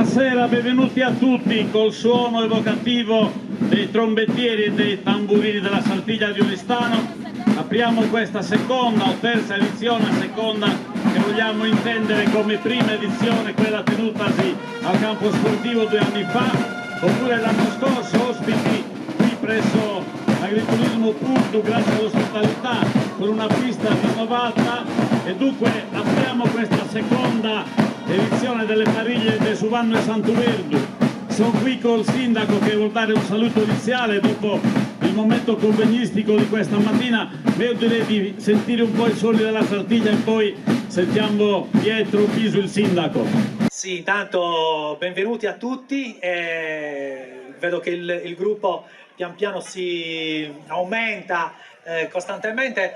Buonasera, benvenuti a tutti col suono evocativo dei trombettieri e dei tamburini della Sartiglia di Oristano. Apriamo questa seconda o terza edizione, seconda che vogliamo intendere come prima edizione, quella tenutasi al campo sportivo 2 anni fa, oppure l'anno scorso, ospiti qui presso Agriturismo Purdu grazie all'ospitalità con una pista rinnovata, e dunque apriamo questa seconda edizione delle pariglie di Suvanno e Santuverdu. Sono qui col sindaco che vuol dare un saluto iniziale dopo il momento convegnistico di questa mattina. Io direi di sentire un po' i suoni della Sartiglia e poi sentiamo Pietro Pisu, il sindaco. Sì, intanto benvenuti a tutti. Vedo che il gruppo pian piano si aumenta costantemente.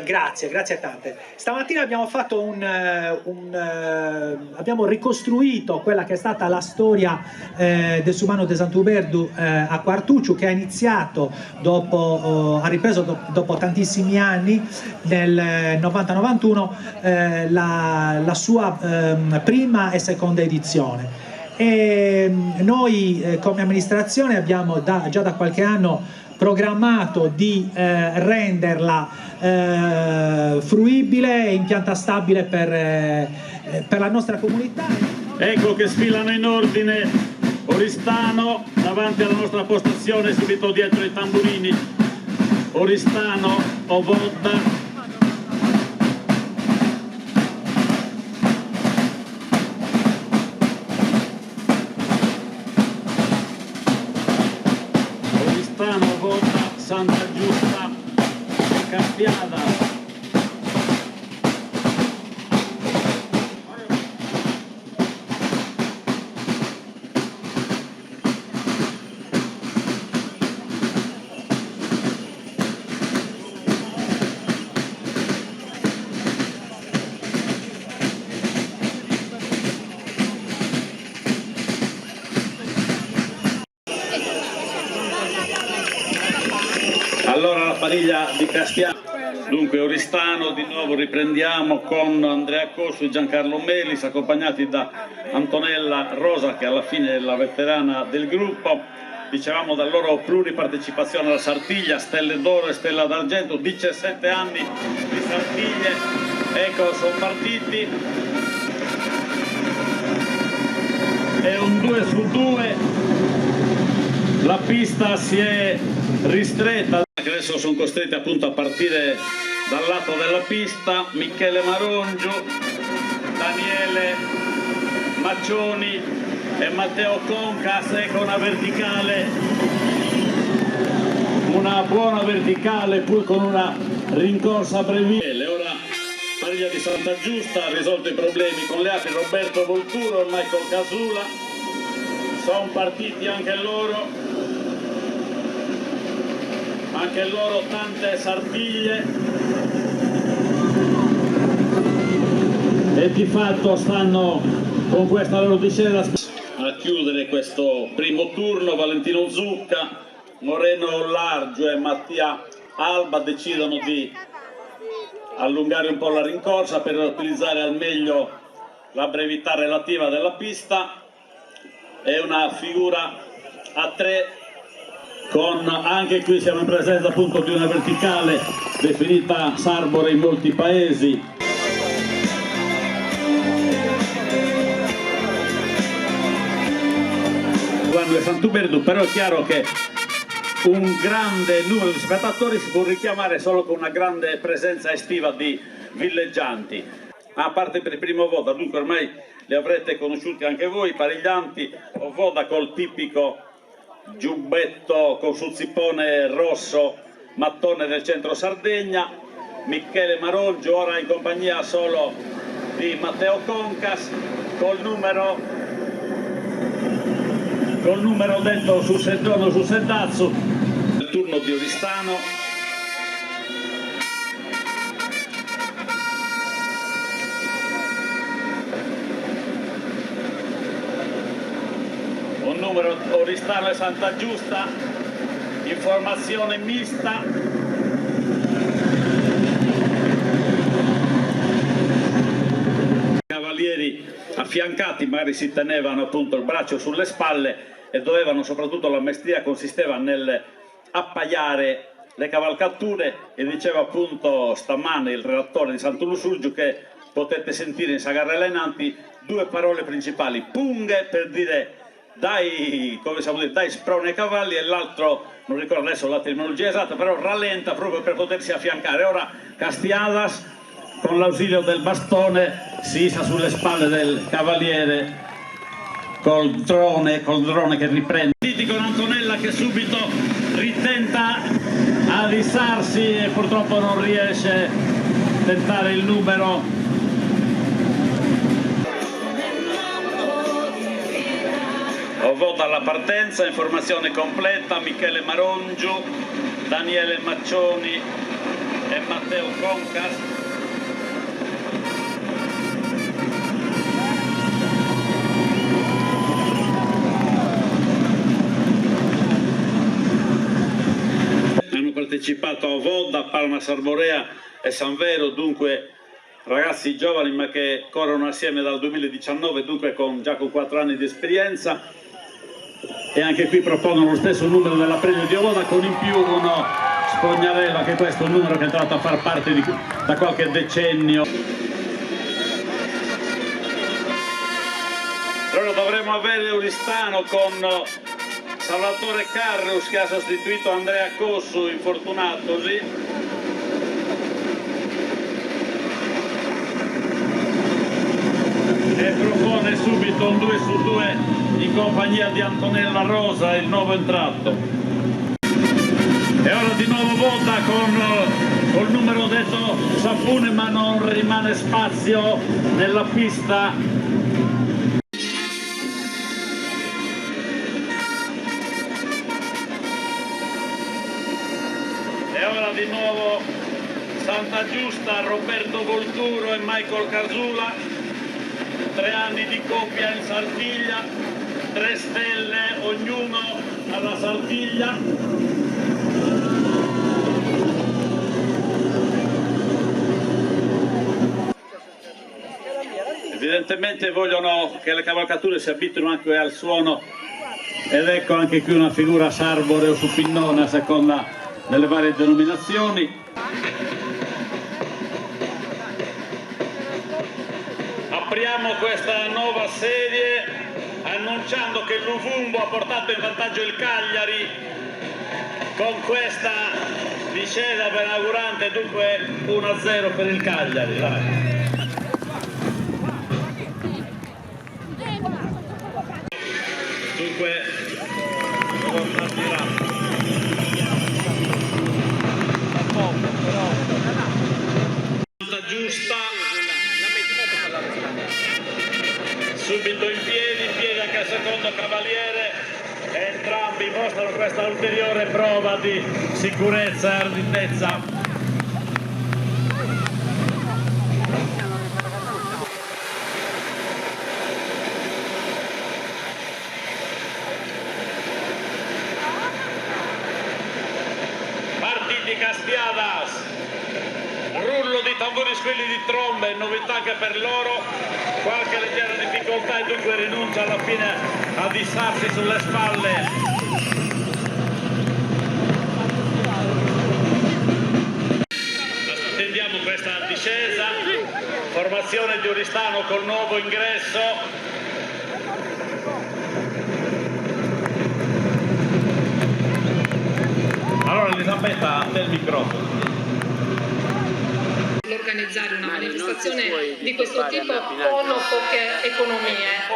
Grazie tante. Stamattina abbiamo fatto abbiamo ricostruito quella che è stata la storia del Suvanno de Santuverdu a Quartucciu, che ha iniziato ha ripreso dopo tantissimi anni, nel 90-91, la sua prima e seconda edizione. E noi come amministrazione abbiamo già da qualche anno programmato di renderla fruibile e impianta stabile per la nostra comunità. Ecco che sfilano in ordine Oristano davanti alla nostra postazione, subito dietro i tamburini, Oristano, Ovodda, Santa Giusta, Castiada. Allora la pariglia di Castiano, dunque Oristano, di nuovo riprendiamo con Andrea Cosu e Giancarlo Melis, accompagnati da Antonella Rosa, che alla fine è la veterana del gruppo. Dicevamo dalla loro pluripartecipazione alla Sartiglia, stelle d'oro e stella d'argento, 17 anni di Sartiglie, ecco sono partiti, è un 2 su 2, la pista si è ristretta. Adesso sono costretti appunto a partire dal lato della pista Michele Marongio, Daniele Maccioni e Matteo Concas. Ecco una buona verticale pur con una rincorsa brevile. Ora pariglia di Santa Giusta ha risolto i problemi con le api Roberto Volturo e Michael Casula, sono partiti anche loro tante Sartiglie, e di fatto stanno con questa loro discesa a chiudere questo primo turno. Valentino Zucca, Moreno Largio e Mattia Alba decidono di allungare un po' la rincorsa per utilizzare al meglio la brevità relativa della pista. È una figura a 3, con anche qui siamo in presenza appunto di una verticale definita Sarbore in molti paesi. Suvanno e Santuverdu, però è chiaro che un grande numero di spettatori si può richiamare solo con una grande presenza estiva di villeggianti. A parte per il primo Voda, dunque ormai li avrete conosciuti anche voi, pariglianti, Voda col tipico giubbetto con sul zippone rosso, mattone del centro Sardegna, Michele Marongio ora in compagnia solo di Matteo Concas col numero detto su Seddono, su Seddazzo. Il turno di Oristano, un numero Oristano e Santa Giusta, informazione mista. Cavalieri a affiancati, magari si tenevano appunto il braccio sulle spalle e dovevano, soprattutto la mestria consisteva nel appaiare le cavalcature, e diceva appunto stamane il redattore di Sant'Ulusurgiu che potete sentire in Sagarrela Enanti due parole principali: punghe per dire dai, come si può dire, dai sprone ai cavalli, e l'altro, non ricordo adesso la terminologia esatta, però rallenta proprio per potersi affiancare. Ora Castiadas con l'ausilio del bastone si issa sulle spalle del cavaliere col drone che riprende. Con Antonella che subito ritenta ad issarsi e purtroppo non riesce a tentare il numero. Ovvio alla partenza, informazione completa: Michele Marongiu, Daniele Maccioni e Matteo Concas. Partecipato a Vodda, Palma Sarborea e San Vero, dunque ragazzi giovani ma che corrono assieme dal 2019, dunque già con 4 anni di esperienza, e anche qui propongono lo stesso numero della premio di Vodda con in più uno Spognarello, anche questo è un numero che è entrato a far parte da qualche decennio. Allora dovremo avere Oristano con Salvatore Carreus che ha sostituito Andrea Cossu, infortunatosi. E propone subito un 2 su 2 in compagnia di Antonella Rosa, il nuovo entrato. E ora di nuovo Vodda con il numero detto Sapune, ma non rimane spazio nella pista. Di nuovo Santa Giusta, Roberto Volturo e Michael Casula, 3 anni di coppia in Saltiglia, 3 stelle ognuno alla Saltiglia. Evidentemente vogliono che le cavalcature si abituino anche al suono, ed ecco anche qui una figura Sarbore o su Pinnone a seconda delle varie denominazioni. Apriamo questa nuova serie annunciando che l'Uvumbo ha portato in vantaggio il Cagliari con questa discesa benaugurante, dunque 1-0 per il Cagliari. Dunque Giusta, subito in piedi anche al secondo cavaliere, e entrambi mostrano questa ulteriore prova di sicurezza e arditezza. Partiti Castiadas, rullo di tamburi, squilli di trombe, novità anche per loro, qualche leggera difficoltà e dunque rinuncia alla fine a issarsi sulle spalle. Attendiamo questa discesa, formazione di Oristano col nuovo ingresso. Allora Elisabetta, a te il microfono. Organizzare una manifestazione di questo tipo con poche economie.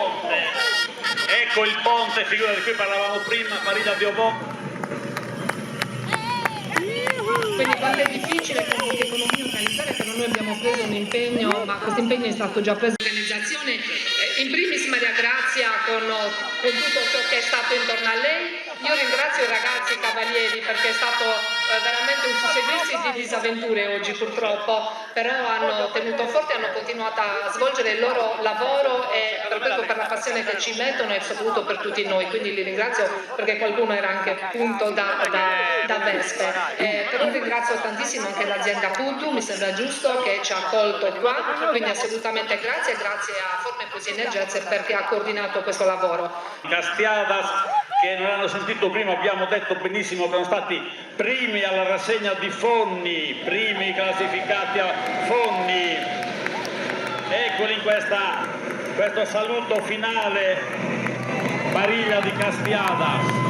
Ecco il ponte, figura di cui parlavamo prima, Marina Biobò. Quindi quando è difficile con poche economie organizzare, però noi abbiamo preso un impegno, ma questo impegno è stato già preso. Organizzazione, in primis Maria Grazia con tutto ciò che è stato intorno a lei. Io ringrazio i ragazzi cavalieri allievi, perché è stato veramente un susseguirsi di disavventure oggi purtroppo, però hanno tenuto forte, hanno continuato a svolgere il loro lavoro e per la passione che ci mettono e soprattutto per tutti noi, quindi li ringrazio perché qualcuno era anche appunto da Vespe. Però ringrazio tantissimo anche l'azienda Putu, mi sembra giusto che ci ha accolto qua, quindi assolutamente grazie a Forme Poesie Energetiche perché ha coordinato questo lavoro. Castiadas, che non hanno sentito prima, abbiamo detto benissimo che sono stati primi alla rassegna di Fonni, primi classificati a Fonni. Eccoli in questo saluto finale, Bariglia di Castiadas.